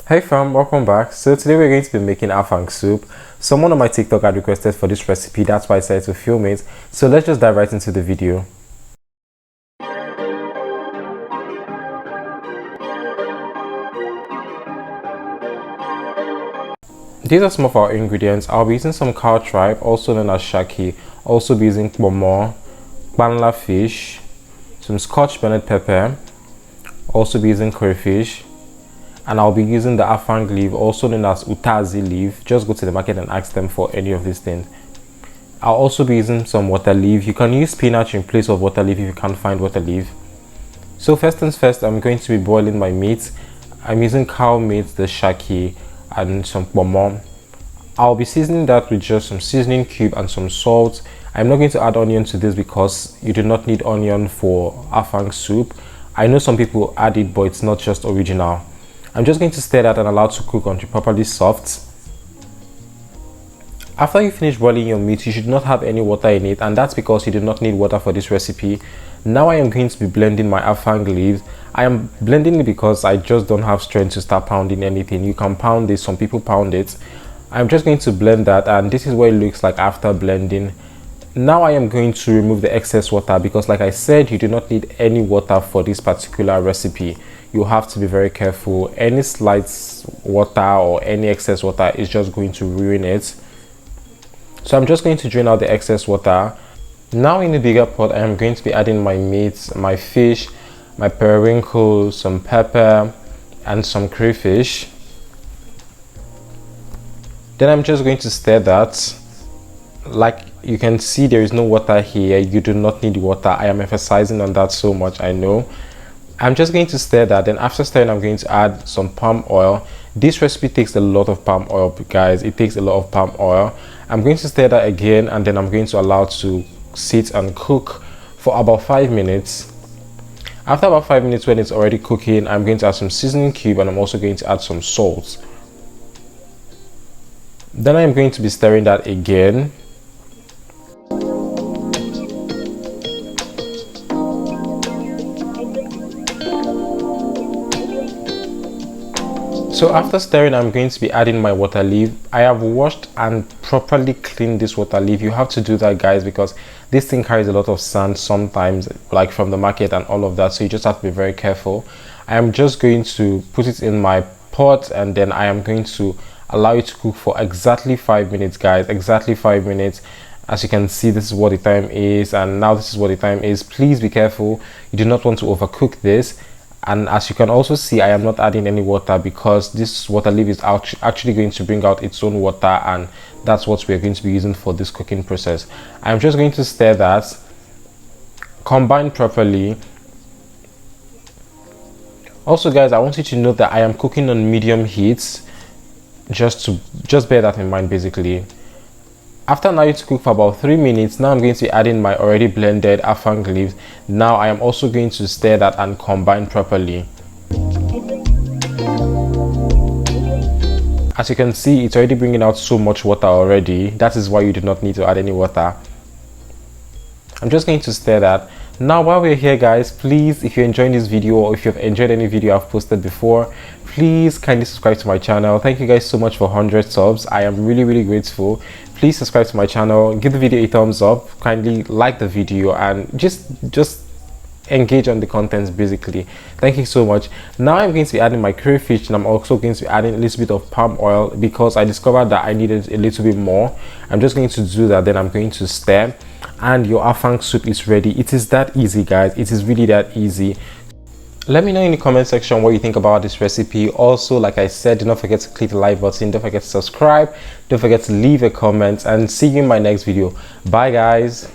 Hey fam, welcome back. So today we're going to be making Afang soup. Someone on my TikTok had requested for this recipe, that's why I decided to film it. So let's just dive right into the video. These are some of our ingredients. I'll be using some cow tripe, also known as shaki. Also be using ponmon, Panla fish, some scotch bonnet pepper, also be using crayfish, and I'll be using the Afang leaf, also known as utazi leaf. Just go to the market and ask them for any of these things. I'll also be using some water leaf. You can use spinach in place of water leaf if you can't find water leaf. So first things first, I'm going to be boiling my meat. I'm using cow meat, the shaki, and some ponmon. I'll be seasoning that with just some seasoning cube and some salt. I'm not going to add onion to this because you do not need onion for Afang soup. I know some people add it, but it's not just original. I'm just going to stir that and allow it to cook until properly soft. After you finish boiling your meat, you should not have any water in it, and that's because you do not need water for this recipe. Now I am going to be blending my Afang leaves. I am blending it because I just don't have strength to start pounding anything. You can pound this, some people pound it. I'm just going to blend that, and this is what it looks like after blending. Now I am going to remove the excess water because, like I said, you do not need any water for this particular recipe. You have to be very careful. Any slight water or any excess water is just going to ruin it. So I'm just going to drain out the excess water. Now in the bigger pot, I am going to be adding my meat, my fish, my perewinkle, some pepper, and some crayfish. Then I'm just going to stir that. Like you can see, there is no water here. You do not need water. I am emphasizing on that so much, I know. I'm just going to stir that. Then after stirring, I'm going to add some palm oil. This recipe takes a lot of palm oil, guys. It takes a lot of palm oil. I'm going to stir that again, and then I'm going to allow it to sit and cook for about 5 minutes. After about 5 minutes, when it's already cooking, I'm going to add some seasoning cube, and I'm also going to add some salt. Then I'm going to be stirring that again. So after stirring, I'm going to be adding my water leaf. I have washed and properly cleaned this water leaf. You have to do that, guys, because this thing carries a lot of sand sometimes, like from the market and all of that. So you just have to be very careful. I am just going to put it in my pot, and then I am going to allow it to cook for exactly 5 minutes, guys. Exactly 5 minutes. As you can see, this is what the time is, and now this is what the time is. Please be careful. You do not want to overcook this. And as you can also see, I am not adding any water because this water leaf is actually going to bring out its own water, and that's what we're going to be using for this cooking process. I'm just going to stir that, combine properly. Also, guys, I want you to note that I am cooking on medium heat. Just bear that in mind, basically. After allowing it to cook for about 3 minutes, now I'm going to be adding my already blended Afang leaves. Now I am also going to stir that and combine properly. As you can see, it's already bringing out so much water already. That is why you do not need to add any water. I'm just going to stir that. Now while we're here, guys, please, if you're enjoying this video or if you've enjoyed any video I've posted before, please kindly subscribe to my channel. Thank you guys so much for 100 subs. I am really grateful. Please subscribe to my channel, give the video a thumbs up, kindly like the video, and just engage on the contents, basically. Thank you so much. Now I'm going to be adding my crayfish, and I'm also going to be adding a little bit of palm oil because I discovered that I needed a little bit more. I'm just going to do that, then I'm going to stir, and your Afang soup is ready. It is that easy, guys. It is really that easy. Let me know in the comment section what you think about this recipe. Also, like I said, do not forget to click the like button, don't forget to subscribe, don't forget to leave a comment, and see you in my next video. Bye, guys.